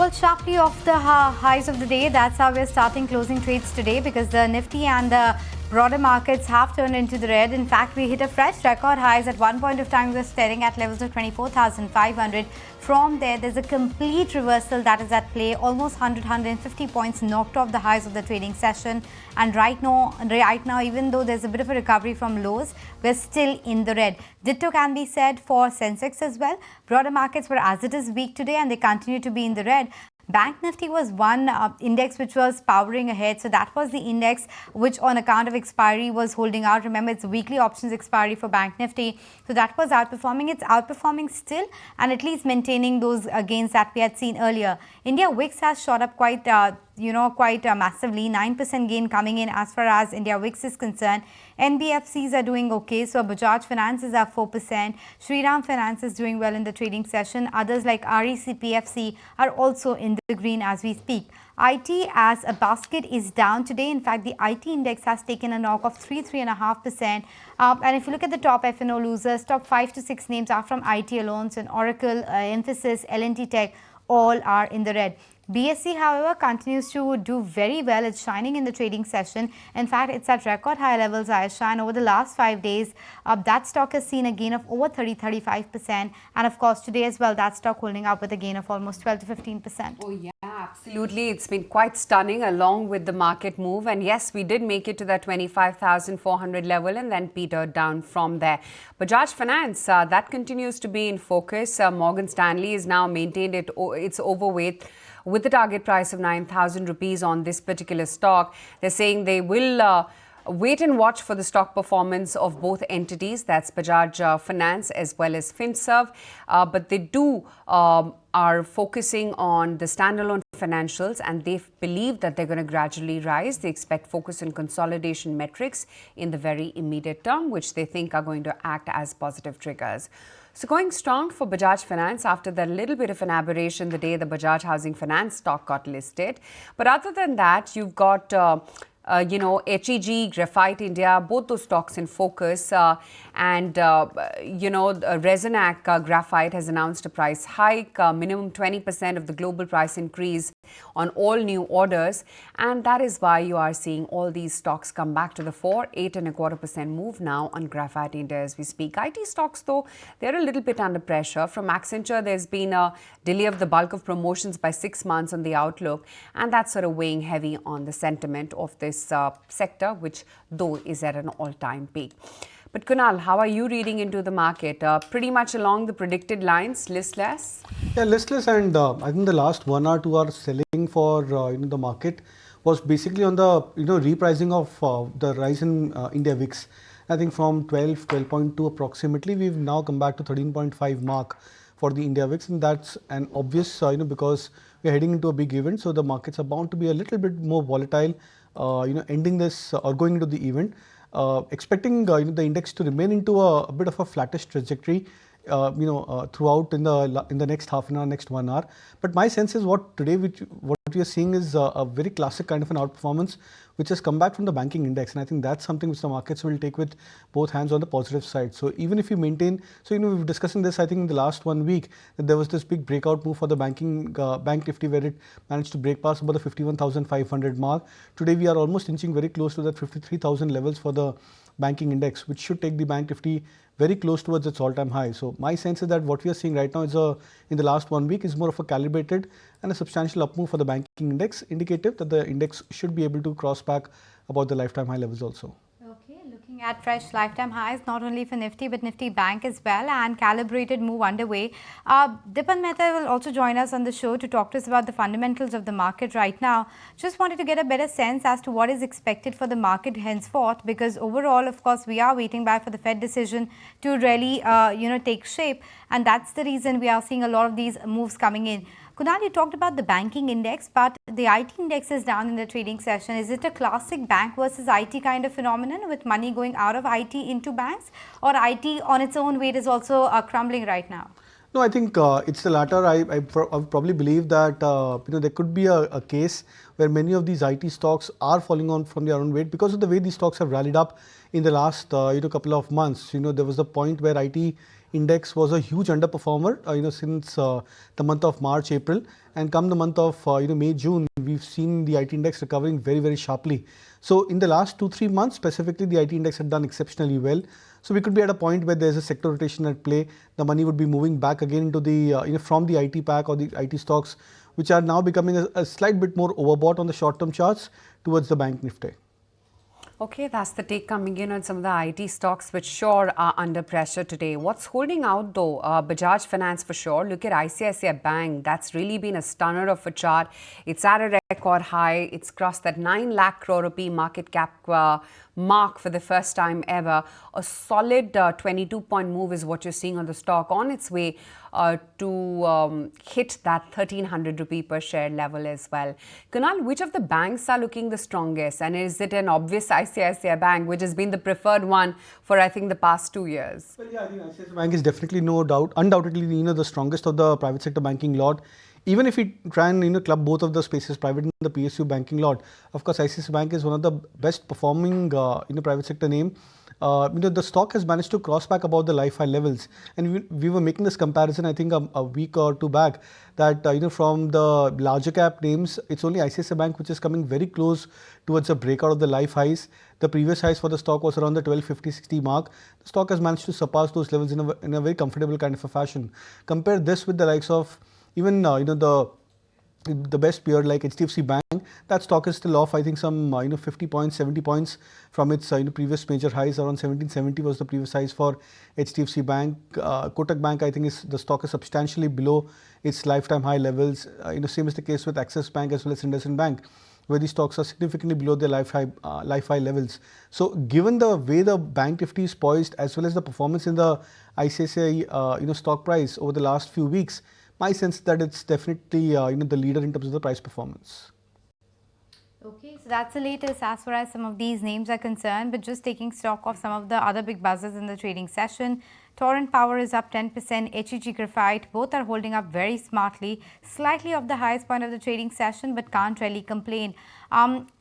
Well, sharply off the highs of the day, that's how we're starting closing trades today, because the Nifty and the broader markets have turned into the red. In fact, we hit a fresh record highs. At one point of time, we were staring at levels of 24,500. From there, there's a complete reversal that is at play. Almost 150 points knocked off the highs of the trading session. And right now, even though there's a bit of a recovery from lows, we're still in the red. Ditto can be said for Sensex as well. Broader markets were as it is weak today, and they continue to be in the red. Bank Nifty was one index which was powering ahead. So that was the index which on account of expiry was holding out. Remember, it's weekly options expiry for Bank Nifty. So that was outperforming. It's outperforming still and at least maintaining those gains that we had seen earlier. India VIX has shot up quite massively. 9% gain coming in as far as India VIX is concerned. Nbfcs are doing okay. So Bajaj Finance is up 4%. Shriram Finance is doing well in the trading session. Others like RECPFC are also in the green as we speak. IT as a basket is down today. In fact, the IT index has taken a knock of 3.5%. And if you look at the top F&O losers, top 5 to 6 names are from IT alone. So Oracle, Infosys, L&T Tech, all are in the red. BSE, however, continues to do very well. It's shining in the trading session. In fact, it's at record high levels, Ayesha, and over the last 5 days, that stock has seen a gain of over 35%. And of course, today as well, that stock holding up with a gain of almost 12 to 15%. Oh, yeah, absolutely. It's been quite stunning along with the market move. And yes, we did make it to that 25,400 level and then petered down from there. Bajaj Finance, that continues to be in focus. Morgan Stanley is now maintained its overweight with the target price of 9,000 rupees on this particular stock. They're saying they will wait and watch for the stock performance of both entities, that's Bajaj Finance as well as Finserv, but they are focusing on the standalone financials, and they believe that they're going to gradually rise. They expect focus on consolidation metrics in the very immediate term, which they think are going to act as positive triggers. So going strong for Bajaj Finance after that little bit of an aberration the day the Bajaj Housing Finance stock got listed. But other than that, you've got HEG, Graphite India, both those stocks in focus. Resonac Graphite has announced a price hike, minimum 20% of the global price increase on all new orders. And that is why you are seeing all these stocks come back to the fore. 8.25% move now on Graphite India as we speak. IT stocks, though, they're a little bit under pressure. From Accenture, there's been a delay of the bulk of promotions by 6 months on the outlook. And that's sort of weighing heavy on the sentiment of this sector, which though is at an all-time peak. But Kunal, how are you reading into the market? Pretty much along the predicted lines, listless? Yeah, listless, and I think the last 1 or 2 hours selling for the market was basically on the repricing of the rise in India VIX. I think from 12.2 approximately, we've now come back to 13.5 mark for the India VIX, and that's an obvious because we're heading into a big event, so the markets are bound to be a little bit more volatile. Ending this or going into the event, expecting the index to remain into a bit of a flattish trajectory, throughout in the next half an hour, next 1 hour. But my sense is what we are seeing is a very classic kind of an outperformance, which has come back from the banking index, and I think that's something which the markets will take with both hands on the positive side. So even if you maintain, we were discussing this, I think in the last 1 week, that there was this big breakout move for the Bank Nifty, where it managed to break past about the 51,500 mark. Today we are almost inching very close to that 53,000 levels for the banking index, which should take the Bank Nifty very close towards its all-time high. So my sense is that what we are seeing right now is in the last 1 week is more of a calibrated and a substantial up move for the banking index, indicative that the index should be able to cross back about the lifetime high levels also. Okay, looking at fresh lifetime highs, not only for Nifty but Nifty Bank as well, and calibrated move underway. Dipan Mehta will also join us on the show to talk to us about the fundamentals of the market right now. Just wanted to get a better sense as to what is expected for the market henceforth, because overall, of course, we are waiting back for the Fed decision to really, take shape, and that's the reason we are seeing a lot of these moves coming in. Kunal, you talked about the banking index, but the IT index is down in the trading session. Is it a classic bank versus IT kind of phenomenon with money going out of IT into banks, or IT on its own weight is also crumbling right now? No, I think it's the latter. I would probably believe that there could be a case where many of these IT stocks are falling on from their own weight because of the way these stocks have rallied up in the last couple of months. There was a point where IT index was a huge underperformer. Since the month of March, April, and come the month of May, June, we've seen the IT index recovering very, very sharply. So in the last 2-3 months, specifically, the IT index had done exceptionally well. So we could be at a point where there's a sector rotation at play. The money would be moving back again into the from the IT pack or the IT stocks, which are now becoming a slight bit more overbought on the short-term charts towards the bank Nifty. Okay, that's the take coming in on some of the IT stocks, which sure are under pressure today. What's holding out though? Bajaj Finance for sure. Look at ICICI Bank. That's really been a stunner of a chart. It's at a record high. It's crossed that 9 lakh crore rupee market cap mark for the first time ever. A solid 22-point move is what you're seeing on the stock on its way to hit that 1300 rupee per share level as well. Kunal, which of the banks are looking the strongest? And is it an obvious ICICI Bank, which has been the preferred one for, I think, the past 2 years? Well, yeah, I think ICICI Bank is definitely undoubtedly, the strongest of the private sector banking lot. Even if we try and club both of the spaces, private and the PSU banking lot, of course, ICICI Bank is one of the best performing private sector name. The stock has managed to cross back above the life high levels, and we were making this comparison, I think, a week or two back, that from the larger cap names, it's only ICICI Bank which is coming very close towards a breakout of the life highs. The previous highs for the stock was around the 1250-60 mark. The stock has managed to surpass those levels in a very comfortable kind of a fashion. Compare this with the likes of even the best peer like HDFC Bank. That stock is still off, I think, some 50 points, 70 points from its previous major highs. Around 1770 was the previous highs for HDFC Bank. Kotak Bank, I think, the stock is substantially below its lifetime high levels. Same is the case with Axis Bank as well as IndusInd Bank, where the stocks are significantly below their life high levels. So given the way the bank Nifty is poised, as well as the performance in the ICICI stock price over the last few weeks, my sense that it's definitely the leader in terms of the price performance. Okay, so that's the latest as far as some of these names are concerned. But just taking stock of some of the other big buzzers in the trading session, Torrent Power is up 10%, HEG Graphite, both are holding up very smartly, slightly off the highest point of the trading session, but can't really complain.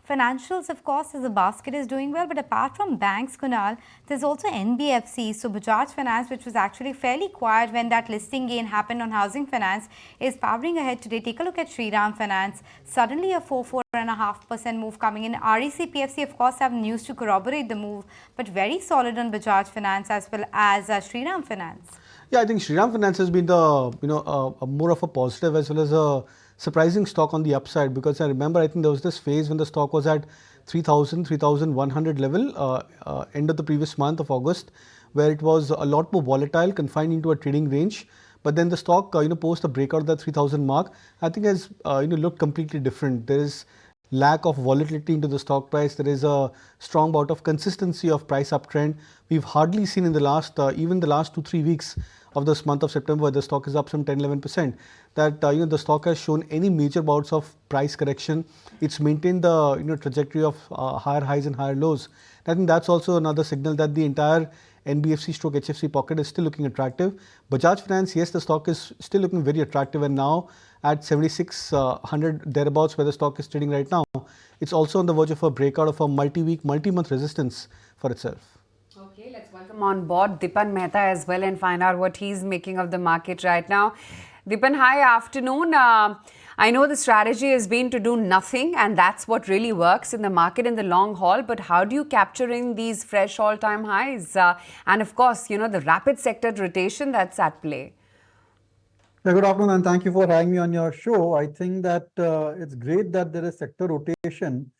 Financials, of course, as a basket is doing well, but apart from banks, Kunal, there's also Nbfc. So Bajaj Finance, which was actually fairly quiet when that listing gain happened on housing finance, is powering ahead today. Take a look at Shriram Finance. Suddenly a 4.5% move coming in. REC PFC, of course, have news to corroborate the move, but very solid on Bajaj Finance as well as Shriram Finance. Yeah, I think Shriram Finance has been the more of a positive as well as a surprising stock on the upside, because I remember, I think there was this phase when the stock was at 3,100 level end of the previous month of August, where it was a lot more volatile, confined into a trading range. But then the stock post a breakout of the 3,000 mark, I think has looked completely different. There is lack of volatility into the stock price. There is a strong bout of consistency of price uptrend. We've hardly seen in the last even the last 2-3 weeks of this month of September, where the stock is up some 10-11%, that the stock has shown any major bouts of price correction. It's maintained the trajectory of higher highs and higher lows. I think that's also another signal that the entire NBFC stroke HFC pocket is still looking attractive. Bajaj Finance, yes, the stock is still looking very attractive, and now at 7600 thereabouts, where the stock is trading right now, it's also on the verge of a breakout of a multi-week, multi-month resistance for itself. Okay, let's welcome on board Dipan Mehta as well and find out what he's making of the market right now. Dipan, hi, afternoon. I know the strategy has been to do nothing, and that's what really works in the market in the long haul. But how do you capture in these fresh all-time highs? And of course, the rapid sector rotation that's at play. Yeah, good afternoon, and thank you for having me on your show. I think that it's great that there is sector rotation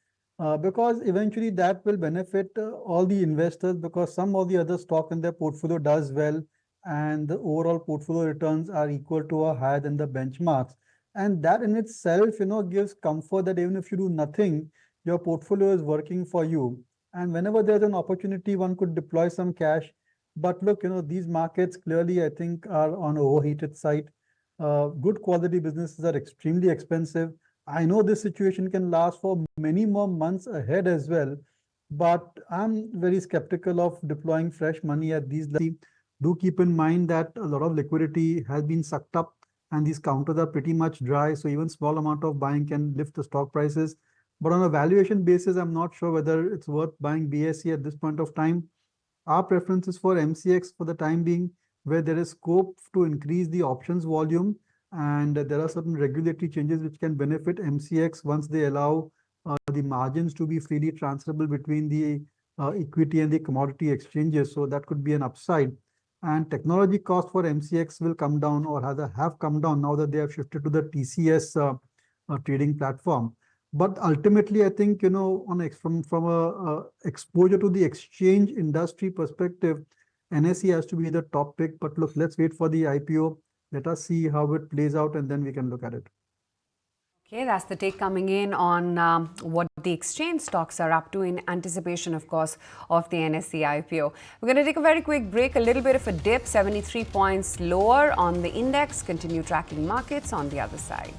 because eventually that will benefit all the investors, because some of the other stock in their portfolio does well and the overall portfolio returns are equal to or higher than the benchmarks. And that in itself, gives comfort that even if you do nothing, your portfolio is working for you. And whenever there's an opportunity, one could deploy some cash. But look, these markets clearly, I think, are on an overheated side. Good quality businesses are extremely expensive. I know this situation can last for many more months ahead as well, but I'm very skeptical of deploying fresh money at these levels. do keep in mind that a lot of liquidity has been sucked up and these counters are pretty much dry. So even small amount of buying can lift the stock prices. But on a valuation basis, I'm not sure whether it's worth buying BSE at this point of time. Our preference is for MCX for the time being, where there is scope to increase the options volume, and there are certain regulatory changes which can benefit MCX once they allow the margins to be freely transferable between the equity and the commodity exchanges. So that could be an upside. And technology cost for MCX will come down, or rather have come down now that they have shifted to the TCS trading platform. But ultimately, I think, from a exposure to the exchange industry perspective, NSE has to be the top pick. But look, let's wait for the IPO. Let us see how it plays out, and then we can look at it. Okay, that's the take coming in on what the exchange stocks are up to in anticipation, of course, of the NSE IPO. We're going to take a very quick break, a little bit of a dip, 73 points lower on the index, continue tracking markets on the other side.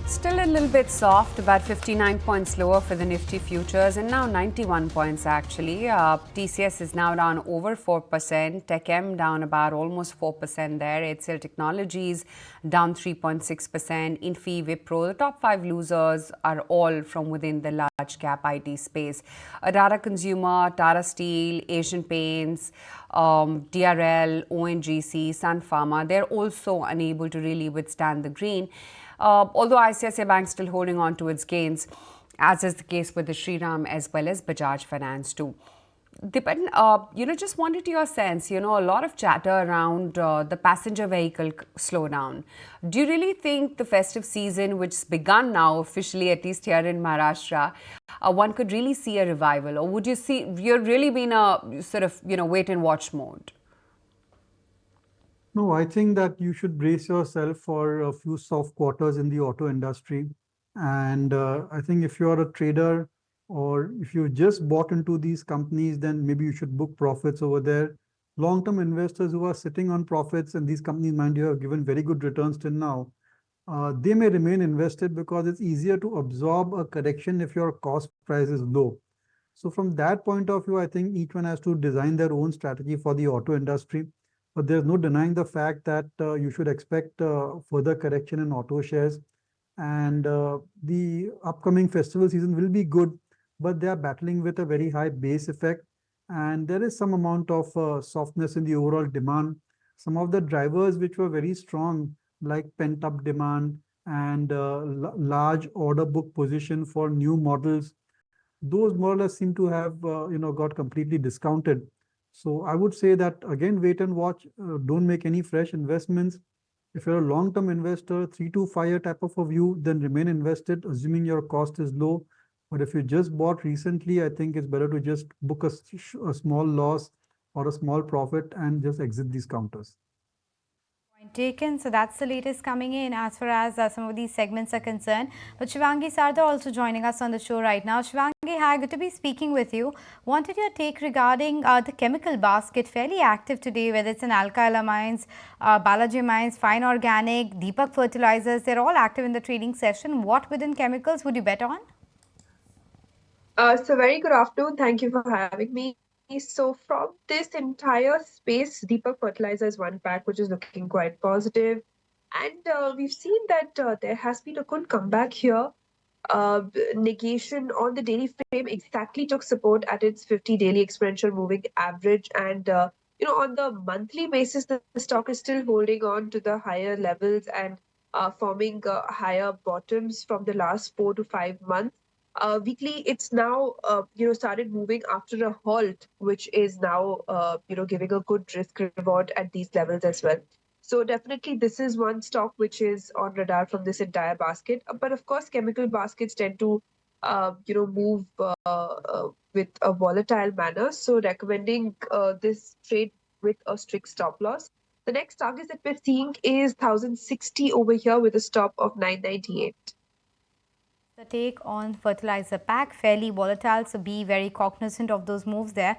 Still a little bit soft, about 59 points lower for the Nifty futures and now 91 points actually. TCS is now down over 4%, TechM down about almost 4% there, HCL Technologies down 3.6%, Infi, Wipro. The top 5 losers are all from within the large cap IT space. Adara Consumer, Tata Steel, Asian Paints, DRL, ONGC, Sun Pharma, they're also unable to really withstand the green. Although ICICI Bank still holding on to its gains, as is the case with the Shriram as well as Bajaj Finance too. Dipen, just wanted your sense, a lot of chatter around the passenger vehicle slowdown. Do you really think the festive season, which has begun now officially, at least here in Maharashtra, one could really see a revival? Or would you see, you're really been a sort of, wait and watch mode? No, I think that you should brace yourself for a few soft quarters in the auto industry. And I think if you're a trader or if you just bought into these companies, then maybe you should book profits over there. Long-term investors who are sitting on profits, and these companies, mind you, have given very good returns till now, they may remain invested because it's easier to absorb a correction if your cost price is low. So from that point of view, I think each one has to design their own strategy for the auto industry. But there's no denying the fact that you should expect further correction in auto shares. And the upcoming festival season will be good, but they are battling with a very high base effect. And there is some amount of softness in the overall demand. Some of the drivers which were very strong, like pent-up demand and large order book position for new models, those more or less seem to have got completely discounted. So I would say that again, wait and watch, don't make any fresh investments. If you're a long-term investor, 3 to 5 year type of a view, then remain invested, assuming your cost is low. But if you just bought recently, I think it's better to just book a small loss or a small profit and just exit these counters. Point taken. So that's the latest coming in as far as some of these segments are concerned. But Shivangi Sarda also joining us on the show right now. Shivangi, hi, good to be speaking with you. Wanted your take regarding the chemical basket, fairly active today, whether it's in Alkyl Amines, Balaji Mines, Fine Organic, Deepak Fertilizers, they're all active in the trading session. What within chemicals would you bet on? So very good afternoon. Thank you for having me. So from this entire space, Deepak Fertilizer is one pack, which is looking quite positive. And we've seen that there has been a good comeback here. Negation on the daily frame exactly took support at its 50 daily exponential moving average. And, on the monthly basis, the stock is still holding on to the higher levels and forming higher bottoms from the last 4 to 5 months. Weekly, it's now, started moving after a halt, which is now, giving a good risk reward at these levels as well. So definitely this is one stock which is on radar from this entire basket. But of course, chemical baskets tend to, move with a volatile manner. So recommending this trade with a strict stop loss. The next target that we're seeing is 1060 over here with a stop of 998. The take on fertilizer pack, fairly volatile, so be very cognizant of those moves there.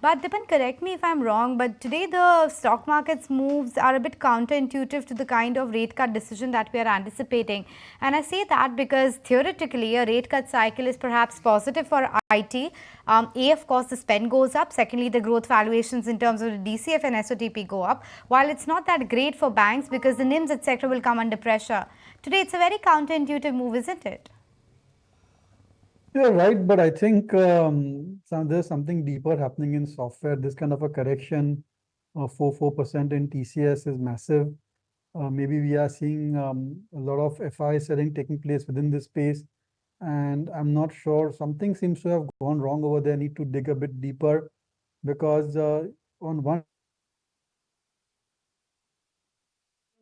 But Dipan, correct me if I'm wrong, but today the stock market's moves are a bit counterintuitive to the kind of rate cut decision that we are anticipating. And I say that because theoretically a rate cut cycle is perhaps positive for IT. Of course, the spend goes up. Secondly, the growth valuations in terms of the DCF and SOTP go up. While it's not that great for banks because the NIMs, etc. will come under pressure. Today, it's a very counterintuitive move, isn't it? You're right, but I think there's something deeper happening in software. This kind of a correction of 4% in TCS is massive. Maybe we are seeing a lot of FI selling taking place within this space, and I'm not sure. Something seems to have gone wrong over there. Need to dig a bit deeper because on one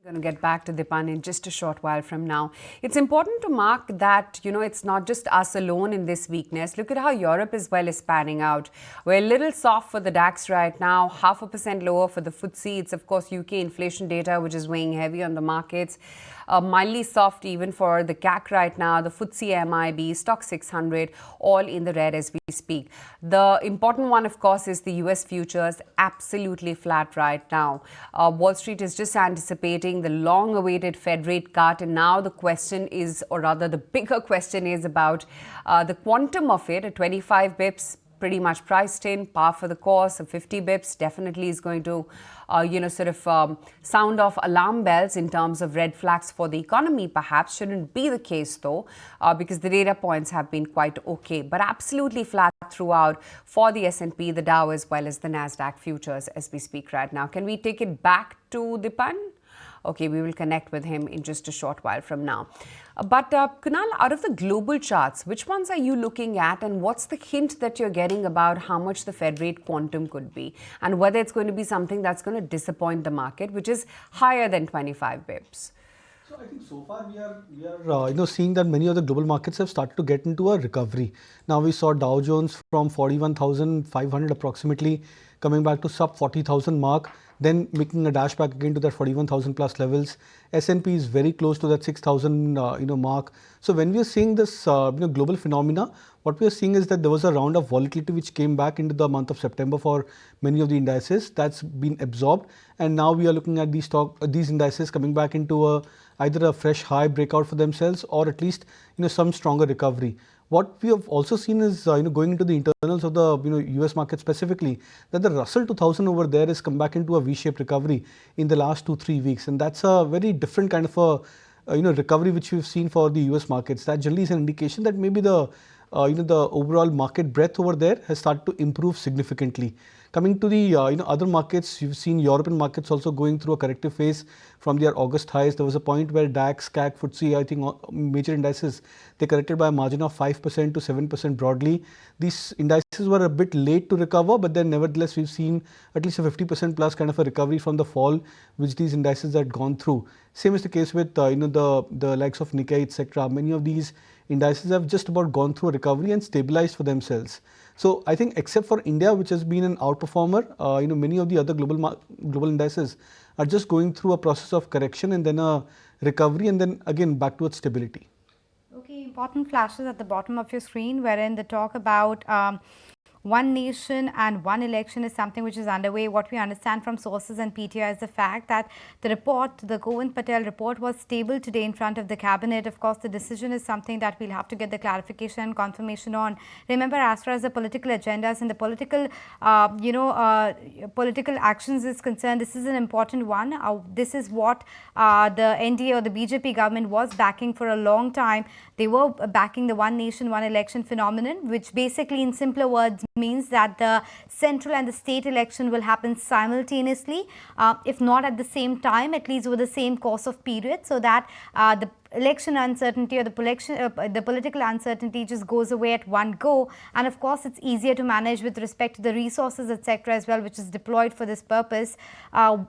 Going to get back to Dipan in just a short while from now. It's important to mark that, it's not just us alone in this weakness. Look at how Europe as well is panning out. We're a little soft for the DAX right now, 0.5% lower for the FTSE. It's, of course, UK inflation data, which is weighing heavy on the markets. Mildly soft even for the CAC right now, the FTSE MIB, Stock 600, all in the red as we speak. The important one, of course, is the US futures, absolutely flat right now. Wall Street is just anticipating the long-awaited Fed rate cut, and now the question is, or rather the bigger question is about the quantum of it, at 25 bips, pretty much priced in, par for the course. 50 bips definitely is going to, sound off alarm bells in terms of red flags for the economy. Perhaps shouldn't be the case though, because the data points have been quite okay. But absolutely flat throughout for the S&P, the Dow, as well as the Nasdaq futures as we speak right now. Can we take it back to Dipan? Okay, we will connect with him in just a short while from now. But Kunal, out of the global charts, which ones are you looking at, and what's the hint that you're getting about how much the Fed rate quantum could be, and whether it's going to be something that's going to disappoint the market, which is higher than 25 bips? So I think so far we are seeing that many of the global markets have started to get into a recovery. Now we saw Dow Jones from 41,500 approximately coming back to sub 40,000 mark, then making a dash back again to that 41,000 plus levels. S&P is very close to that 6,000 mark. So when we are seeing this global phenomena, what we are seeing is that there was a round of volatility which came back into the month of September for many of the indices. That's been absorbed, and now we are looking at these indices coming back into either a fresh high breakout for themselves, or at least some stronger recovery. What we have also seen is, going into the internals of the US market specifically, that the Russell 2000 over there has come back into a V-shaped recovery in the last 2-3 weeks, and that's a very different kind of a recovery which we've seen for the US markets. That generally is an indication that maybe the overall market breadth over there has started to improve significantly. Coming to the other markets, you've seen European markets also going through a corrective phase from their August highs. There was a point where DAX, CAC, FTSE, I think major indices, they corrected by a margin of 5% to 7% broadly. These indices were a bit late to recover, but then nevertheless we've seen at least a 50% plus kind of a recovery from the fall which these indices had gone through. Same is the case with the likes of Nikkei, etc. Many of these indices have just about gone through a recovery and stabilized for themselves. So I think except for India, which has been an outperformer, many of the other global indices are just going through a process of correction and then a recovery and then again back towards stability. Okay, important flashes at the bottom of your screen wherein the talk about one nation and one election is something which is underway. What we understand from sources and PTI is the fact that the report, the Govind Patel report, was stable today in front of the cabinet. Of course, the decision is something that we'll have to get the clarification and confirmation on. Remember, as far as the political agendas and the political, political actions is concerned, this is an important one. This is what the NDA or the BJP government was backing for a long time. They were backing the one nation, one election phenomenon, which basically in simpler words means that the central and the state election will happen simultaneously, if not at the same time, at least over the same course of period, so that the election uncertainty or the political uncertainty just goes away at one go. And of course, it's easier to manage with respect to the resources, etc. as well, which is deployed for this purpose.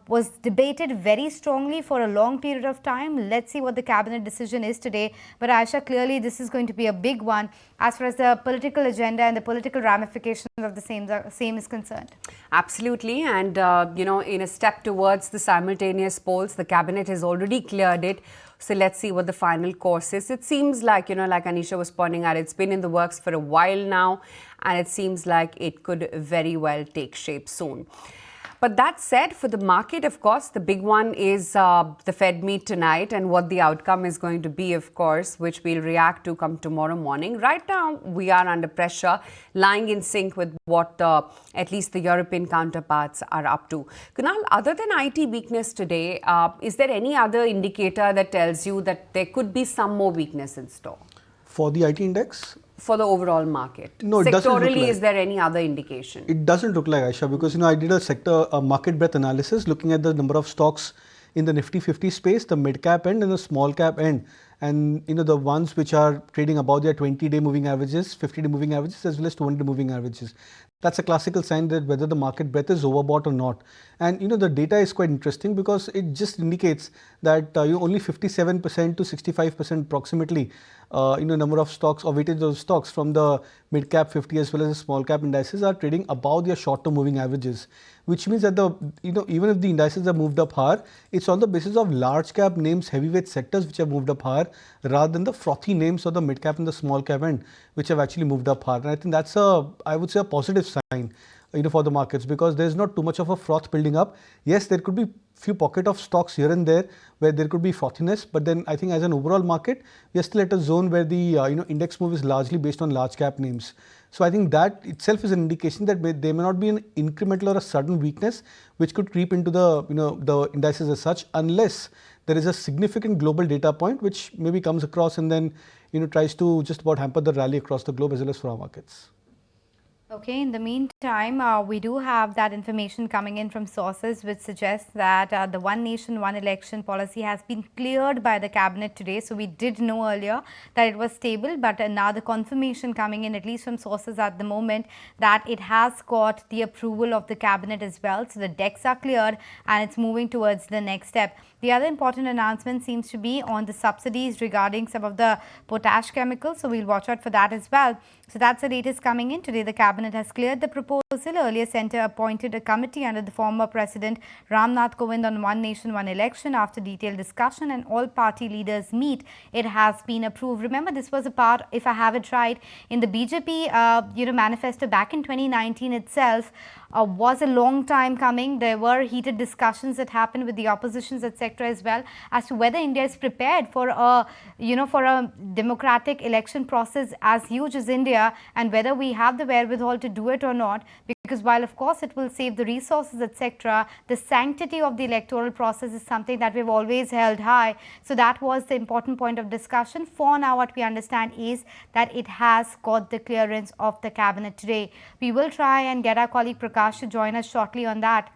Was debated very strongly for a long period of time. Let's see what the cabinet decision is today. But Aisha, clearly this is going to be a big one as far as the political agenda and the political ramifications of the same is concerned. Absolutely. And, in a step towards the simultaneous polls, the cabinet has already cleared it. So let's see what the final course is. It seems like, like Anisha was pointing out, it's been in the works for a while now, and it seems like it could very well take shape soon. But that said, for the market, of course, the big one is the Fed meet tonight and what the outcome is going to be, of course, which we'll react to come tomorrow morning. Right now, we are under pressure, lying in sync with what at least the European counterparts are up to. Kunal, other than IT weakness today, is there any other indicator that tells you that there could be some more weakness in store? For the IT index? For the overall market? No, it doesn't look Sectorally, like. is there any other indication? It doesn't look like, Aisha, because I did a market breadth analysis looking at the number of stocks in the Nifty 50 space, the mid cap end and the small cap end, and the ones which are trading above their 20-day moving averages, 50-day moving averages, as well as 200-day moving averages. That's a classical sign that whether the market breadth is overbought or not. And the data is quite interesting because it just indicates that only 57% to 65% approximately number of stocks or weightage of stocks from the mid cap 50 as well as the small cap indices are trading above their short-term moving averages, which means that even if the indices have moved up higher, it's on the basis of large cap names, heavyweight sectors which have moved up higher rather than the frothy names of the mid cap and the small cap end which have actually moved up higher. And I think that's I would say a positive sign for the markets, because there's not too much of a froth building up. Yes, there could be few pocket of stocks here and there where there could be frothiness, but then I think as an overall market, we are still at a zone where the index move is largely based on large cap names. So I think that itself is an indication that there may not be an incremental or a sudden weakness which could creep into the the indices as such, unless there is a significant global data point which maybe comes across and then tries to just about hamper the rally across the globe as well as for our markets. Okay, in the meantime, we do have that information coming in from sources which suggests that the one nation, one election policy has been cleared by the cabinet today. So we did know earlier that it was stable, but now the confirmation coming in, at least from sources at the moment, that it has got the approval of the cabinet as well. So the decks are cleared and it's moving towards the next step. The other important announcement seems to be on the subsidies regarding some of the potash chemicals. So we'll watch out for that as well. So that's the latest coming in. Today, the cabinet has cleared the proposal. Earlier, Centre appointed a committee under the former President Ram Nath Kovind on one nation, one election. After detailed discussion and all party leaders meet, it has been approved. Remember, this was a part, if I have it right, in the BJP manifesto back in 2019 itself. Was a long time coming. There were heated discussions that happened with the oppositions, etc., as well, as to whether India is prepared for a for a democratic election process as huge as India, and whether we have the wherewithal to do it or not. Because while of course it will save the resources, etc., the sanctity of the electoral process is something that we've always held high. So that was the important point of discussion. For now, what we understand is that it has got the clearance of the cabinet today. We will try and get our colleague Prakash to join us shortly on that.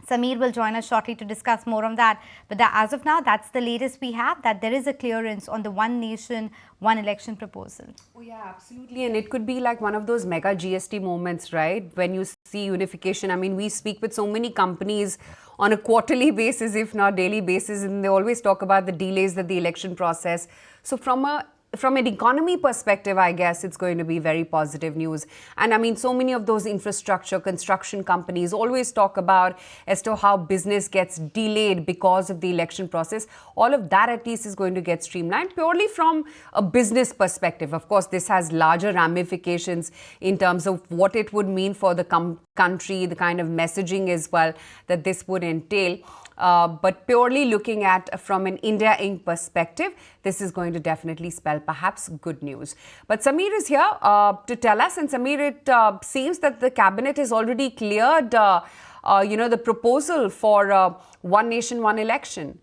Samir will join us shortly to discuss more on that. But as of now, that's the latest we have, that there is a clearance on the one nation, one election proposal. Oh yeah, absolutely. And it could be like one of those mega GST moments, right? When you see unification. I mean, we speak with so many companies on a quarterly basis, if not daily basis, and they always talk about the delays that the election process. So from an economy perspective, I guess it's going to be very positive news. And I mean, so many of those infrastructure, construction companies always talk about as to how business gets delayed because of the election process. All of that at least is going to get streamlined purely from a business perspective. Of course, this has larger ramifications in terms of what it would mean for the country, the kind of messaging as well that this would entail. But purely looking at from an India Inc. perspective, this is going to definitely spell perhaps good news. But Samir is here to tell us, and Samir, it seems that the cabinet has already cleared, the proposal for one nation, one election.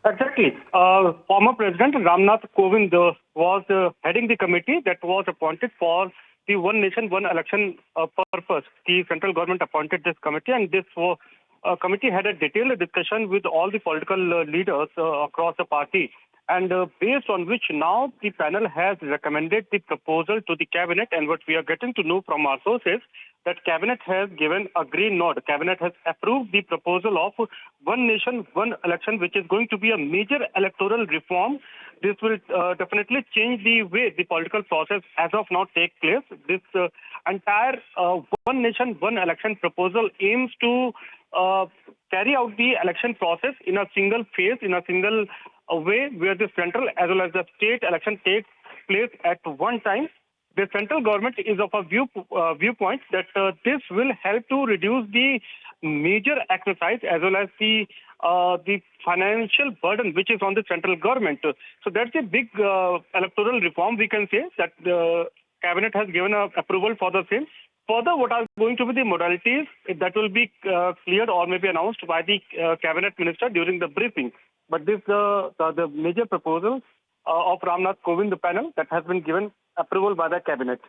Exactly. Former President Ram Nath Kovind was heading the committee that was appointed for the one nation, one election purpose. The central government appointed this committee, and this committee had a detailed discussion with all the political leaders across the party, and based on which now the panel has recommended the proposal to the cabinet. And what we are getting to know from our sources, that cabinet has given a green nod. Cabinet has approved the proposal of one nation, one election, which is going to be a major electoral reform. This will definitely change the way the political process as of now takes place. This entire one nation, one election proposal aims to carry out the election process in a single phase, in a single way, where the central as well as the state election takes place at one time. The central government is of a viewpoint that this will help to reduce the major exercise as well as the financial burden which is on the central government. So that's a big electoral reform, we can say, that the cabinet has given approval for the same. Further, what are going to be the modalities that will be cleared or maybe announced by the cabinet minister during the briefing. But this the major proposal of Ramnath Kovind panel that has been given approval by the cabinet.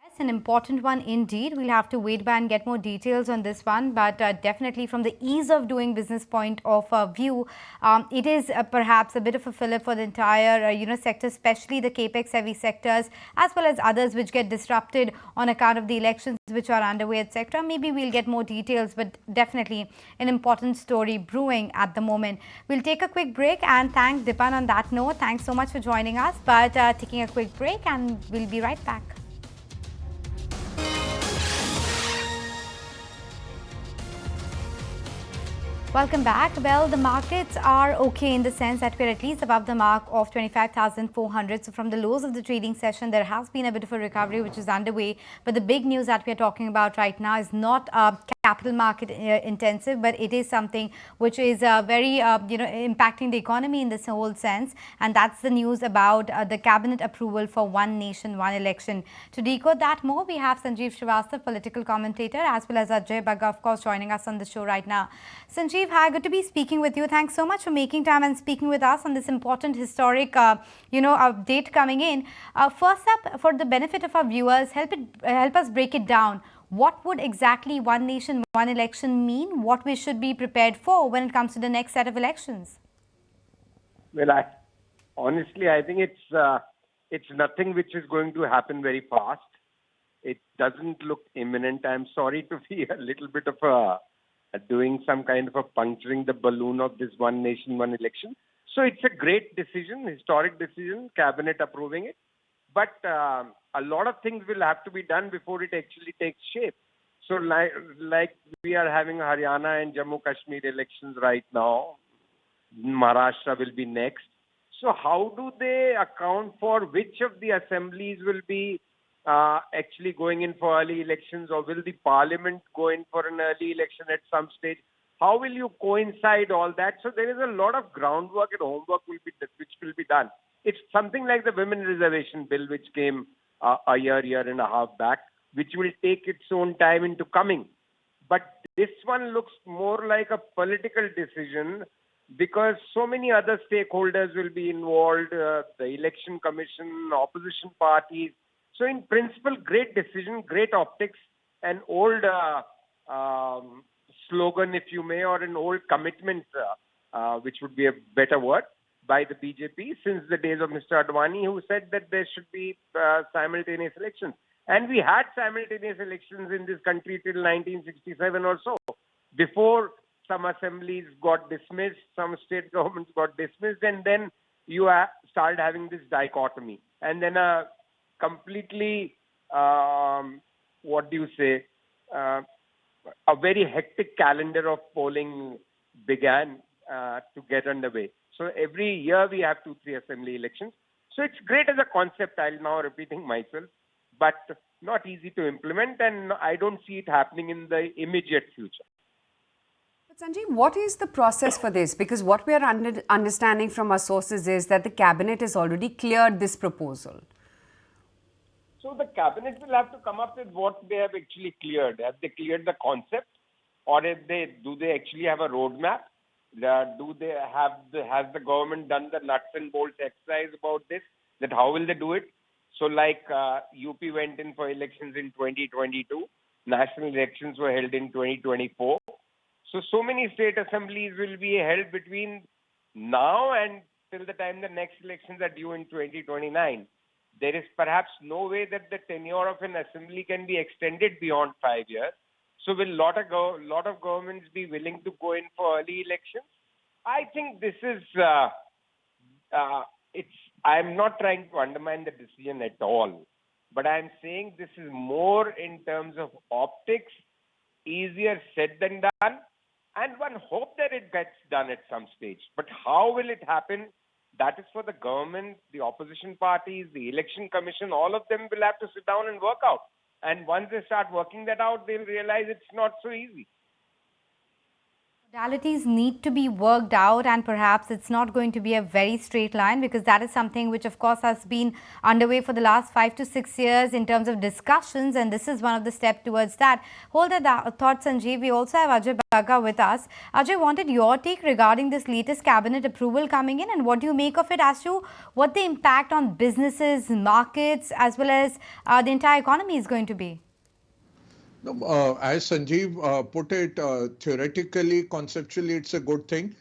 Yes, an important one indeed. We'll have to wait by and get more details on this one, but definitely from the ease of doing business point of view, it is perhaps a bit of a fillip for the entire sector, especially the capex heavy sectors as well as others which get disrupted on account of the elections which are underway, etc. Maybe we'll get more details, but definitely an important story brewing at the moment. We'll take a quick break and thank Dipan on that note. Thanks so much for joining us, but taking a quick break and we'll be right back. Welcome back. Well, the markets are okay in the sense that we're at least above the mark of 25,400. So from the lows of the trading session, there has been a bit of a recovery which is underway. But the big news that we're talking about right now is not capital market intensive, but it is something which is very impacting the economy in this whole sense, and that's the news about the cabinet approval for one nation, one election. To decode that more, we have Sanjeev Srivastava, political commentator, as well as Ajay Bagga, of course, joining us on the show right now. Sanjeev, hi, good to be speaking with you. Thanks so much for making time and speaking with us on this important historic update coming in. First up, for the benefit of our viewers, help us break it down. What would exactly one nation, one election mean? What we should be prepared for when it comes to the next set of elections? Well, honestly, I think it's nothing which is going to happen very fast. It doesn't look imminent. I'm sorry to be a little bit of doing some kind of a puncturing the balloon of this one nation, one election. So it's a great decision, historic decision, cabinet approving it. But a lot of things will have to be done before it actually takes shape. So like we are having Haryana and Jammu Kashmir elections right now. Maharashtra will be next. So how do they account for which of the assemblies will be actually going in for early elections, or will the parliament go in for an early election at some stage? How will you coincide all that? So there is a lot of groundwork and homework which will be done. It's something like the women reservation bill which came a year and a half back, which will take its own time into coming. But this one looks more like a political decision because so many other stakeholders will be involved, the election commission, opposition parties. So in principle, great decision, great optics, an old slogan, if you may, or an old commitment, which would be a better word, by the BJP since the days of Mr. Advani, who said that there should be simultaneous elections. And we had simultaneous elections in this country till 1967 or so. Before some assemblies got dismissed, some state governments got dismissed, and then you started having this dichotomy. And then a completely, a very hectic calendar of polling began to get underway. So every year we have 2-3 assembly elections. So it's great as a concept. I'll now repeating myself, but not easy to implement, and I don't see it happening in the immediate future. But Sanjeev, what is the process for this? Because what we are understanding from our sources is that the cabinet has already cleared this proposal. So the cabinet will have to come up with what they have actually cleared. Have they cleared the concept, or do they actually have a roadmap? Has the government done the nuts and bolts exercise about this? That how will they do it? So like UP went in for elections in 2022. National elections were held in 2024. So many state assemblies will be held between now and till the time the next elections are due in 2029. There is perhaps no way that the tenure of an assembly can be extended beyond 5 years. So will lot of governments be willing to go in for early elections? I think this is, I'm not trying to undermine the decision at all, but I'm saying this is more in terms of optics, easier said than done. And one hope that it gets done at some stage. But how will it happen? That is for the government, the opposition parties, the election commission, all of them will have to sit down and work out. And once they start working that out, they'll realize it's not so easy. Modalities need to be worked out, and perhaps it's not going to be a very straight line, because that is something which of course has been underway for the last 5 to 6 years in terms of discussions, and this is one of the steps towards that. Hold that thought, Sanjeev. We also have Ajay Baga with us. Ajay, wanted your take regarding this latest cabinet approval coming in, and what do you make of it as to what the impact on businesses, markets as well as the entire economy is going to be? No, as Sanjeev put it, theoretically, conceptually, it's a good thing.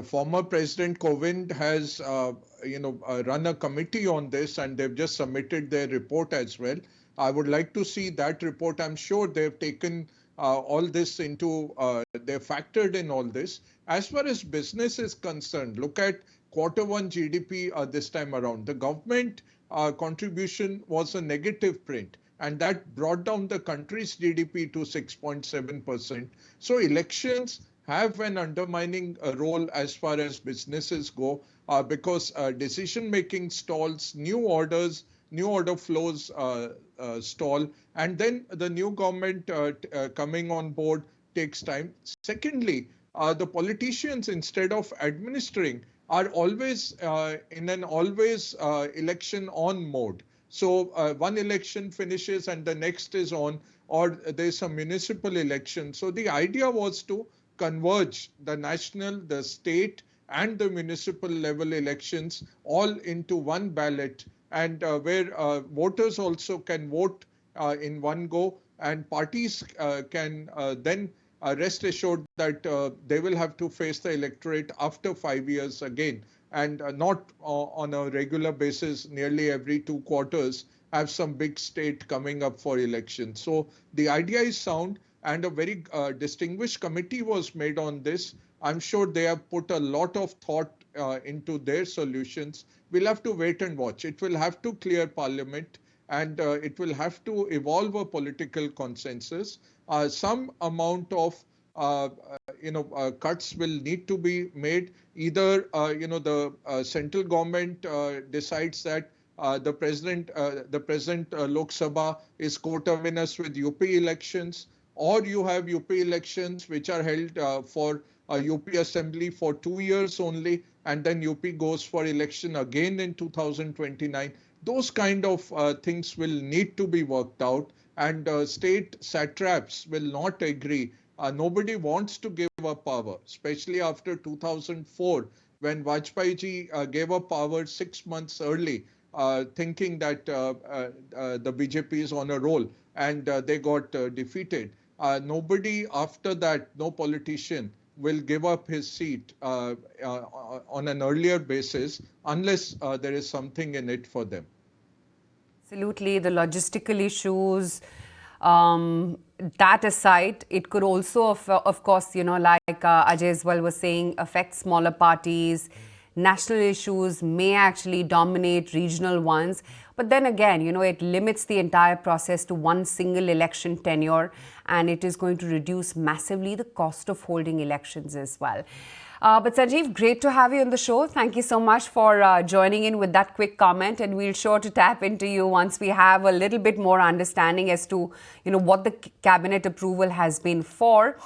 Former President Kovind has, run a committee on this, and they've just submitted their report as well. I would like to see that report. I'm sure they've taken all this into, they've factored in all this. As far as business is concerned, look at Q1 GDP this time around. The government contribution was a negative print, and that brought down the country's GDP to 6.7%. So elections have an undermining role as far as businesses go, because decision-making stalls, new order flows stall, and then the new government coming on board takes time. Secondly, the politicians, instead of administering, are always in an election on mode. So one election finishes and the next is on, or there's a municipal election. So the idea was to converge the national, the state, and the municipal level elections all into one ballot, and where voters also can vote in one go, and parties can then rest assured that they will have to face the electorate after 5 years again, and not on a regular basis, nearly every 2 quarters, have some big state coming up for election. So the idea is sound, and a very distinguished committee was made on this. I'm sure they have put a lot of thought into their solutions. We'll have to wait and watch. It will have to clear Parliament, and it will have to evolve a political consensus. Some amount of cuts will need to be made. Either the central government decides that the present Lok Sabha is co-terminus with UP elections, or you have UP elections which are held for UP Assembly for 2 years only, and then UP goes for election again in 2029. Those kind of things will need to be worked out, and state satraps will not agree. Nobody wants to give up power, especially after 2004, when Vajpayee ji gave up power 6 months early, thinking that the BJP is on a roll, and they got defeated. Nobody after that, no politician, will give up his seat on an earlier basis unless there is something in it for them. Absolutely. The logistical issues, that aside, it could also, of course, like Ajay as well was saying, affect smaller parties. National issues may actually dominate regional ones. But then again, it limits the entire process to one single election tenure, and it is going to reduce massively the cost of holding elections as well. But Sanjeev, great to have you on the show. Thank you so much for joining in with that quick comment, and we'll sure to tap into you once we have a little bit more understanding as to, what the cabinet approval has been for.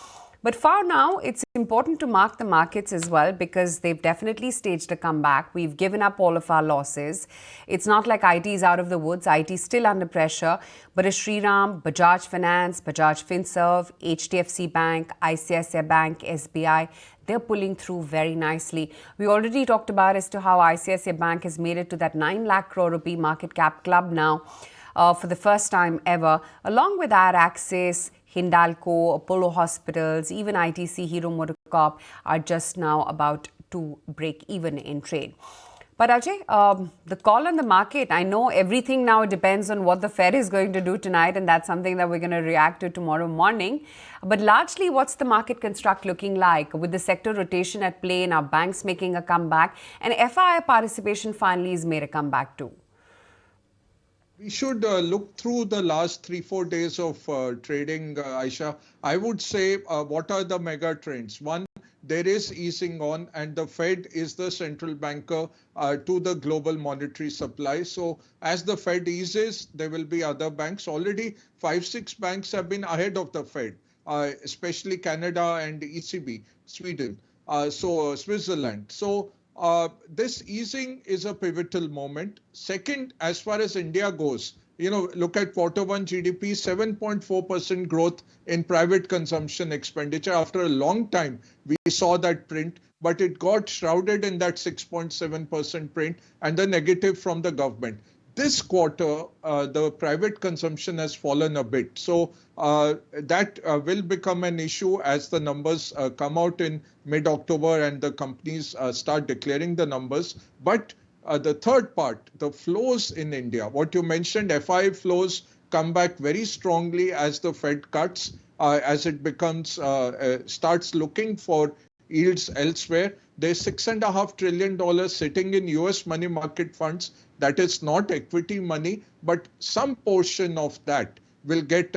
But for now, it's important to mark the markets as well, because they've definitely staged a comeback. We've given up all of our losses. It's not like IT is out of the woods. IT is still under pressure. But as Shriram, Bajaj Finance, Bajaj Finserv, HDFC Bank, ICICI Bank, SBI, they're pulling through very nicely. We already talked about as to how ICICI Bank has made it to that 9 lakh crore rupee market cap club now for the first time ever, along with our Axis, Hindalco, Apollo Hospitals, even ITC, Hero MotoCorp are just now about to break even in trade. But Ajay, the call on the market, I know everything now depends on what the Fed is going to do tonight, and that's something that we're going to react to tomorrow morning. But largely, what's the market construct looking like with the sector rotation at play, and our banks making a comeback, and FII participation finally has made a comeback too? We should look through the last 3-4 days of trading, Aisha. I would say what are the mega trends? One, there is easing on, and the Fed is the central banker to the global monetary supply. So as the Fed eases, there will be other banks. Already 5-6 banks have been ahead of the Fed, especially Canada and ECB, Sweden, Switzerland. So this easing is a pivotal moment. Second, as far as India goes, look at Q1 GDP, 7.4% growth in private consumption expenditure. After a long time, we saw that print, but it got shrouded in that 6.7% print and the negative from the government. This quarter, the private consumption has fallen a bit. So that will become an issue as the numbers come out in mid-October and the companies start declaring the numbers. But the third part, the flows in India, what you mentioned, FI flows come back very strongly as the Fed cuts, as it becomes starts looking for yields elsewhere. There's $6.5 trillion sitting in US money market funds. That is not equity money, but some portion of that will get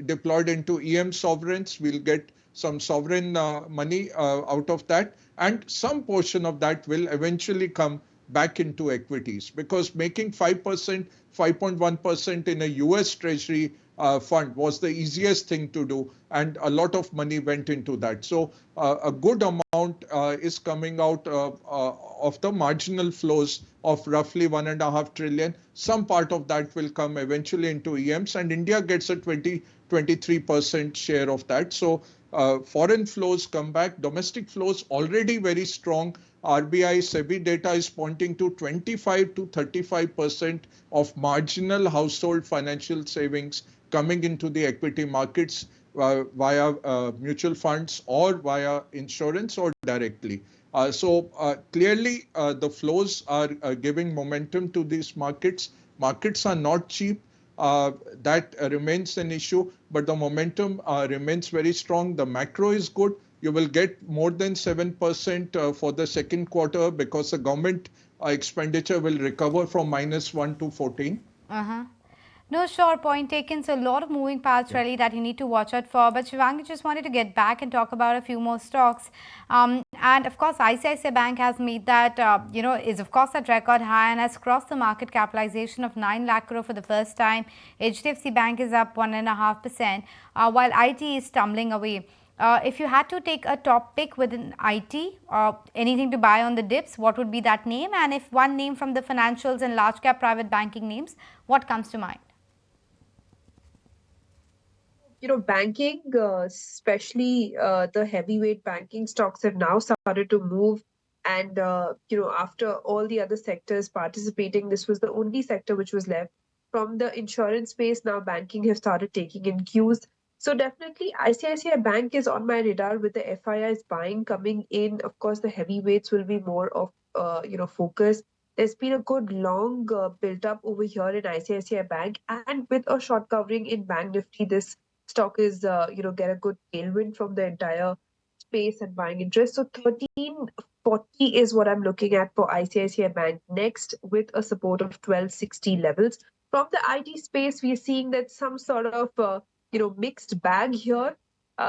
deployed into EM sovereigns. We'll get some sovereign money out of that, and some portion of that will eventually come back into equities, because making 5%, 5.1% in a US Treasury fund was the easiest thing to do, and a lot of money went into that. So a good amount is coming out of the marginal flows of roughly 1.5 trillion. Some part of that will come eventually into EMs, and India gets a 23% share of that. So foreign flows come back. Domestic flows already very strong. RBI SEBI data is pointing to 25 to 35% of marginal household financial savings coming into the equity markets via mutual funds or via insurance or directly. So clearly the flows are giving momentum to these markets. Markets are not cheap. That remains an issue, but the momentum remains very strong. The macro is good. You will get more than 7% for the second quarter because the government expenditure will recover from -1 to 14. No, sure, point taken. So a lot of moving parts really that you need to watch out for. But Shivangi, just wanted to get back and talk about a few more stocks. And of course, ICICI Bank has made that, is of course at record high and has crossed the market capitalization of 9 lakh crore for the first time. HDFC Bank is up 1.5%, while IT is tumbling away. If you had to take a top pick within IT, anything to buy on the dips, what would be that name? And if one name from the financials and large cap private banking names, what comes to mind? Banking, especially the heavyweight banking stocks have now started to move. And, after all the other sectors participating, this was the only sector which was left. From the insurance space, now banking have started taking in cues. So definitely ICICI Bank is on my radar with the FIIs buying coming in. Of course, the heavyweights will be more of, focus. There's been a good long built up over here in ICICI Bank, and with a short covering in Bank Nifty, this stock is, get a good tailwind from the entire space and buying interest. So 1340 is what I'm looking at for ICICI Bank next, with a support of 1260 levels. From the IT space, we are seeing that some sort of, mixed bag here.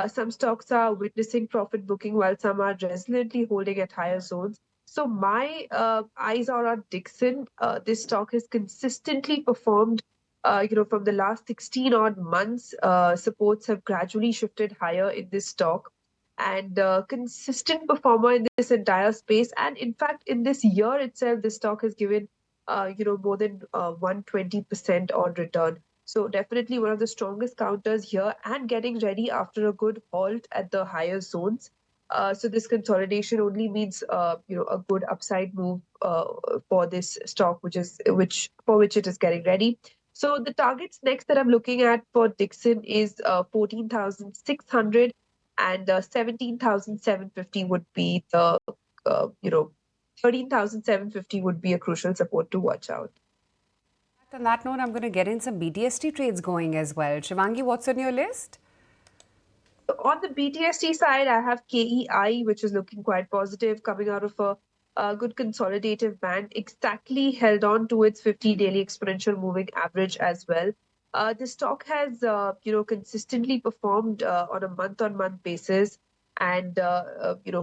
Some stocks are witnessing profit booking while some are resiliently holding at higher zones. So my eyes are on Dixon. This stock has consistently performed from the last 16 odd months. Supports have gradually shifted higher in this stock, and consistent performer in this entire space. And in fact, in this year itself, this stock has given, more than 120% on return. So definitely one of the strongest counters here, and getting ready after a good halt at the higher zones. So this consolidation only means, a good upside move for this stock, which it is getting ready. So the targets next that I'm looking at for Dixon is 14,600 and 17,750 would be the, 13,750 would be a crucial support to watch out. On that note, I'm going to get in some BTST trades going as well. Shivangi, what's on your list? On the BTST side, I have KEI, which is looking quite positive, coming out of a good consolidative band, exactly held on to its 50 daily exponential moving average as well. The stock has, consistently performed on a month-on-month basis and,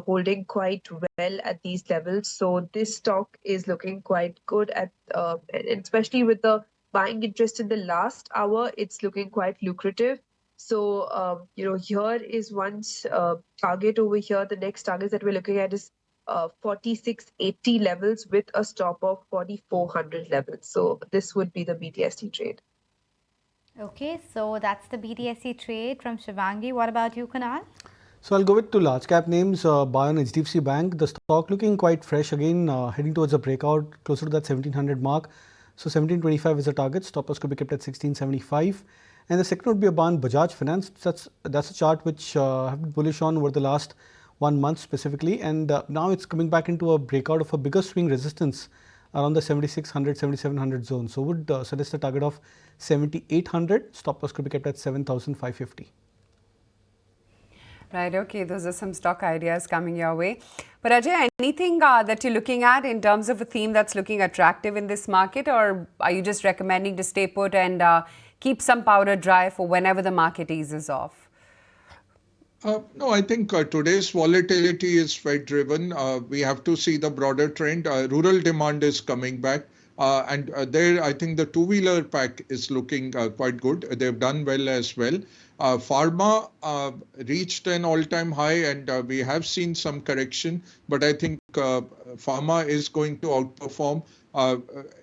holding quite well at these levels. So this stock is looking quite good and especially with the buying interest in the last hour, it's looking quite lucrative. So, here is one target over here. The next target that we're looking at is 4680 levels with a stop of 4400 levels. So this would be the BTST trade. Okay, so that's the BTSC trade from Shivangi. What about you, Kunal? So I'll go with two large cap names. Buy on HDFC Bank. The stock looking quite fresh again, heading towards a breakout closer to that 1700 mark. So 1725 is the target. Stop loss could be kept at 1675. And the second would be a buy on Bajaj Finance. That's a chart which I've been bullish on over the last 1 month specifically, and now it's coming back into a breakout of a bigger swing resistance around the 7600 7700 zone. So would suggest a target of 7800. Stop loss could be kept at 7550. Right, okay, those are some stock ideas coming your way. But Ajay, anything that you're looking at in terms of a theme that's looking attractive in this market, or are you just recommending to stay put and keep some powder dry for whenever the market eases off? No, I think today's volatility is Fed driven. We have to see the broader trend. Rural demand is coming back. And there, I think the two-wheeler pack is looking quite good. They've done well as well. Pharma reached an all-time high, and we have seen some correction. But I think pharma is going to outperform,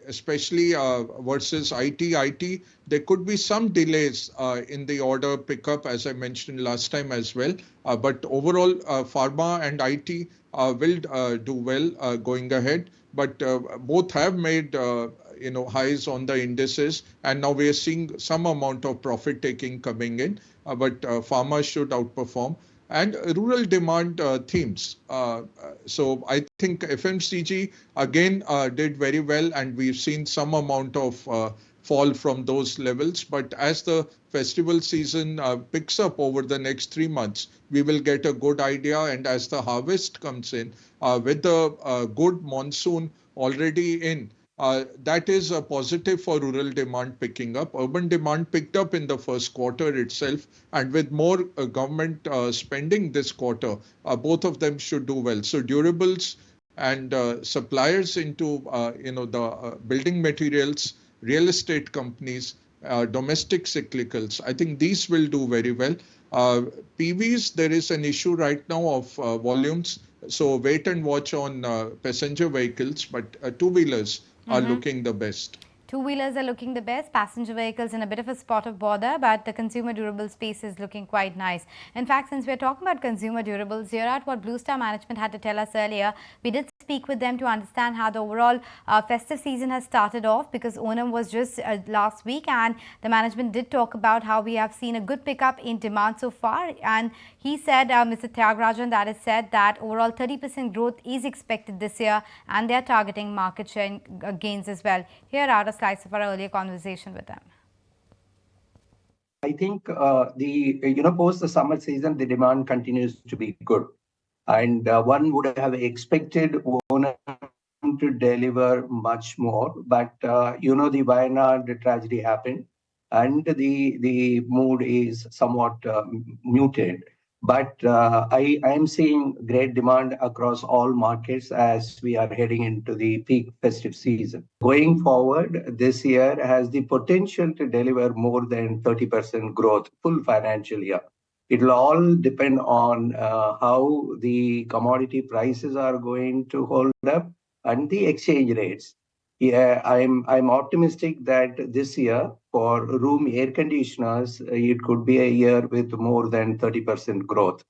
especially versus IT. There could be some delays in the order pickup, as I mentioned last time as well. But overall, pharma and IT will do well going ahead. But both have made highs on the indices, and now we are seeing some amount of profit taking coming in. But pharma should outperform, and rural demand themes. So I think FMCG again did very well, and we've seen some amount of fall from those levels. But as the festival season picks up over the next 3 months, we will get a good idea. And as the harvest comes in, with the good monsoon already in, that is a positive for rural demand picking up. Urban demand picked up in the first quarter itself, and with more government spending this quarter, both of them should do well. So durables and suppliers into the building materials, real estate companies, domestic cyclicals, I think these will do very well. PVs, there is an issue right now of volumes. So wait and watch on passenger vehicles, but two-wheelers are looking the best. Two-wheelers are looking the best, passenger vehicles in a bit of a spot of bother, but the consumer durable space is looking quite nice. In fact, since we're talking about consumer durables, here at what Blue Star Management had to tell us earlier, we did speak with them to understand how the overall festive season has started off, because Onam was just last week, and the management did talk about how we have seen a good pickup in demand so far. And he said, Mr. Tyagarajan, that is said that overall 30% growth is expected this year, and they are targeting market share gains as well. Here are a slice of our earlier conversation with them. I think post the summer season, the demand continues to be good. And one would have expected Onam to deliver much more. But, the Wayanad tragedy happened, and the mood is somewhat muted. But I am seeing great demand across all markets as we are heading into the peak festive season. Going forward, this year has the potential to deliver more than 30% growth full financial year. It will all depend on how the commodity prices are going to hold up and the exchange rates. Yeah, I'm optimistic that this year for room air conditioners, it could be a year with more than 30% growth.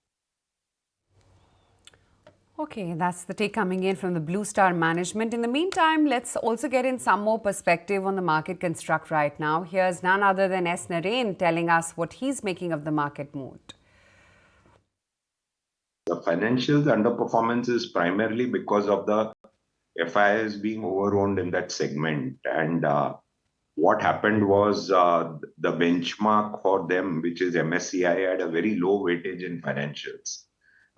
Okay, that's the take coming in from the Blue Star Management. In the meantime, let's also get in some more perspective on the market construct right now. Here's none other than S. Narain telling us what he's making of the market mood. The financials underperformance is primarily because of the FIs being overowned in that segment. And what happened was the benchmark for them, which is MSCI, had a very low weightage in financials.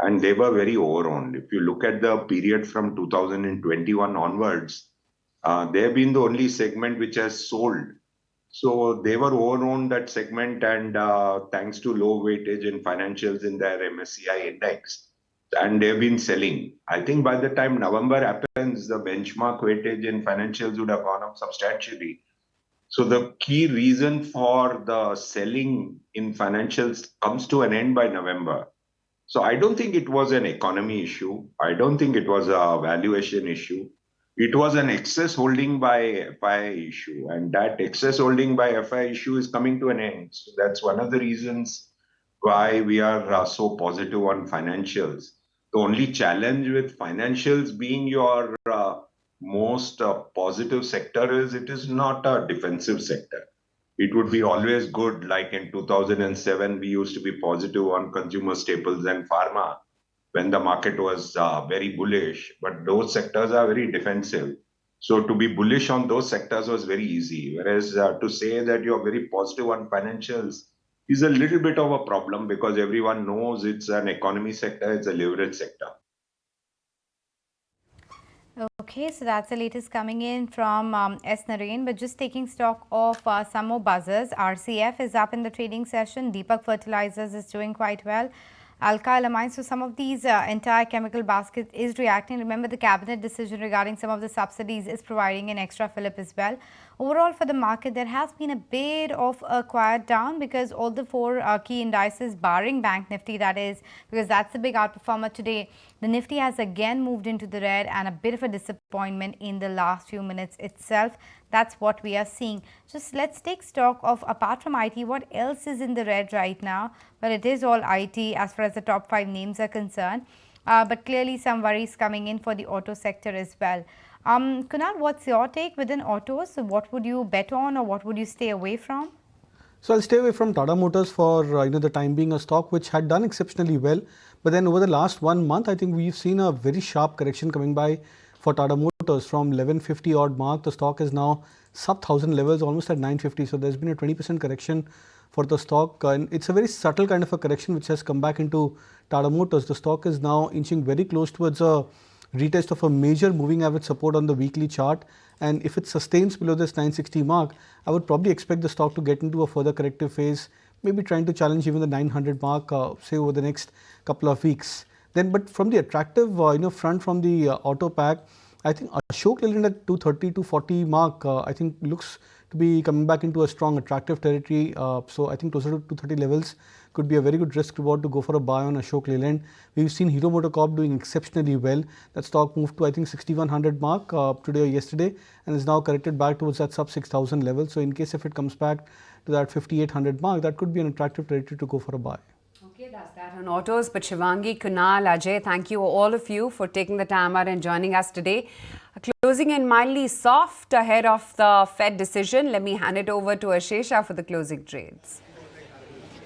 and they were very overowned. If you look at the period from 2021 onwards, they have been the only segment which has sold. So they were overowned that segment, and thanks to low weightage in financials in their MSCI index, and they've been selling. I think by the time November happens, the benchmark weightage in financials would have gone up substantially. So the key reason for the selling in financials comes to an end by November. So I don't think it was an economy issue. I don't think it was a valuation issue. It was an excess holding by FI issue, and that excess holding by FI issue is coming to an end. So that's one of the reasons why we are so positive on financials. The only challenge with financials being your most positive sector is it is not a defensive sector. It would be always good, like in 2007, we used to be positive on consumer staples and pharma when the market was very bullish, but those sectors are very defensive. So to be bullish on those sectors was very easy, whereas to say that you're very positive on financials is a little bit of a problem because everyone knows it's an economy sector, it's a leverage sector. Okay, so that's the latest coming in from S. Narain. But just taking stock of some more buzzers, RCF is up in the trading session. Deepak Fertilizers is doing quite well. Alkyl amines, so some of these entire chemical basket is reacting. Remember, the cabinet decision regarding some of the subsidies is providing an extra fillip as well. Overall, for the market, there has been a bit of a quiet down because all the four key indices, barring Bank Nifty, that is, because that's the big outperformer today, the Nifty has again moved into the red, and a bit of a disappointment in the last few minutes itself. That's what we are seeing. Just let's take stock of, apart from IT, what else is in the red right now? Well, it is all IT as far as the top 5 names are concerned. But clearly some worries coming in for the auto sector as well. Kunal, what's your take within autos? So what would you bet on, or what would you stay away from? So I'll stay away from Tata Motors for the time being, a stock which had done exceptionally well. But then over the last 1 month, I think we've seen a very sharp correction coming by for Tata Motors from 1150 odd mark. The stock is now sub 1000 levels, almost at 950. So there's been a 20% correction for the stock, and it's a very subtle kind of a correction which has come back into Tata Motors. The stock is now inching very close towards a retest of a major moving average support on the weekly chart, and if it sustains below this 960 mark, I would probably expect the stock to get into a further corrective phase, maybe trying to challenge even the 900 mark, say over the next couple of weeks. Then, but from the attractive front from the auto pack, I think Ashok Leyland at 230 to 40 mark, I think looks to be coming back into a strong attractive territory. So I think closer to 230 levels could be a very good risk reward to go for a buy on Ashok Leyland. We've seen Hero MotoCorp doing exceptionally well. That stock moved to I think 6100 mark today or yesterday, and is now corrected back towards that sub 6000 level. So in case if it comes back to that 5800 mark, that could be an attractive territory to go for a buy. Okay, that's that on autos. But Shivangi, Kunal, Ajay, thank you all of you for taking the time out and joining us today. Closing in mildly soft ahead of the Fed decision. Let me hand it over to Ashesha for the closing trades.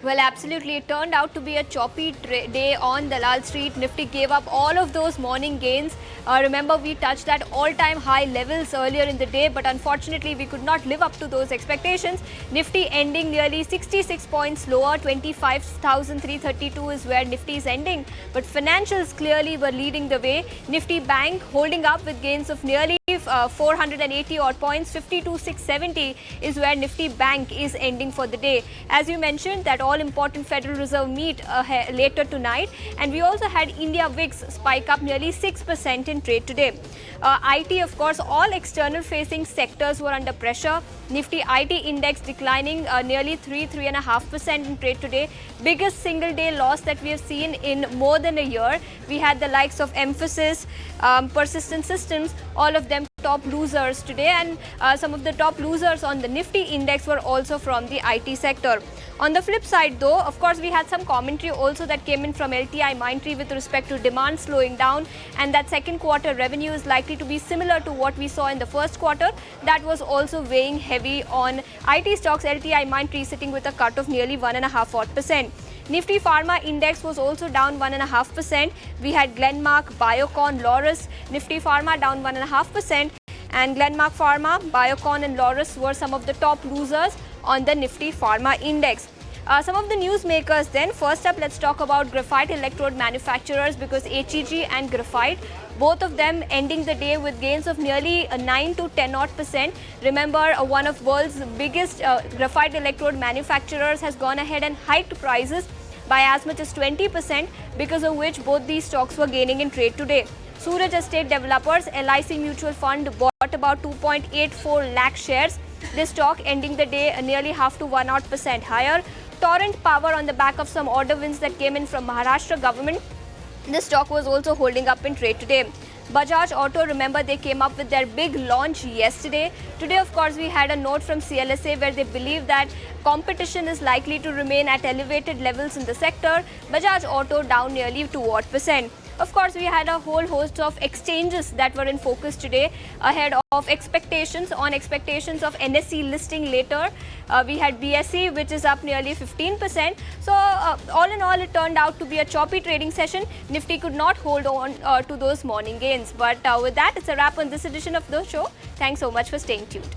Well, absolutely. It turned out to be a choppy day on Dalal Street. Nifty gave up all of those morning gains. Remember, we touched at all-time high levels earlier in the day, but unfortunately, we could not live up to those expectations. Nifty ending nearly 66 points lower. 25,332 is where Nifty is ending. But financials clearly were leading the way. Nifty Bank holding up with gains of nearly 480 odd points. 52,670 is where Nifty Bank is ending for the day. As you mentioned, that all-important Federal Reserve meet later tonight, and we also had India VIX spike up nearly 6% in trade today. IT, of course, all external-facing sectors were under pressure. Nifty IT index declining nearly 3.5% in trade today. Biggest single-day loss that we have seen in more than a year. We had the likes of Infosys, Persistent Systems, all of them top losers today, and some of the top losers on the Nifty index were also from the IT sector. On the flip side though, of course, we had some commentary also that came in from LTI Mindtree with respect to demand slowing down, and that second quarter revenue is likely to be similar to what we saw in the first quarter. That was also weighing heavy on IT stocks. LTI Mindtree sitting with a cut of nearly 1.5%. Nifty Pharma Index was also down 1.5%. We had Glenmark, Biocon, Laurus. Nifty Pharma down 1.5%. And Glenmark Pharma, Biocon and Laurus were some of the top losers on the Nifty Pharma Index. Some of the news makers then. First up, let's talk about graphite electrode manufacturers, because HEG and graphite, both of them ending the day with gains of nearly 9 to 10%. Remember, one of world's biggest graphite electrode manufacturers has gone ahead and hiked prices by as much as 20%, because of which both these stocks were gaining in trade today. Suraj Estate Developers, LIC Mutual Fund, bought about 2.84 lakh shares. This stock ending the day nearly half to 1% higher. Torrent Power, on the back of some order wins that came in from Maharashtra government, this stock was also holding up in trade today. Bajaj Auto, remember, they came up with their big launch yesterday. Today, of course, we had a note from CLSA where they believe that competition is likely to remain at elevated levels in the sector. Bajaj Auto down nearly 2%. Of course, we had a whole host of exchanges that were in focus today ahead of expectations of NSE listing later. We had BSE, which is up nearly 15%. So all in all, it turned out to be a choppy trading session. Nifty could not hold on to those morning gains. But with that, it's a wrap on this edition of the show. Thanks so much for staying tuned.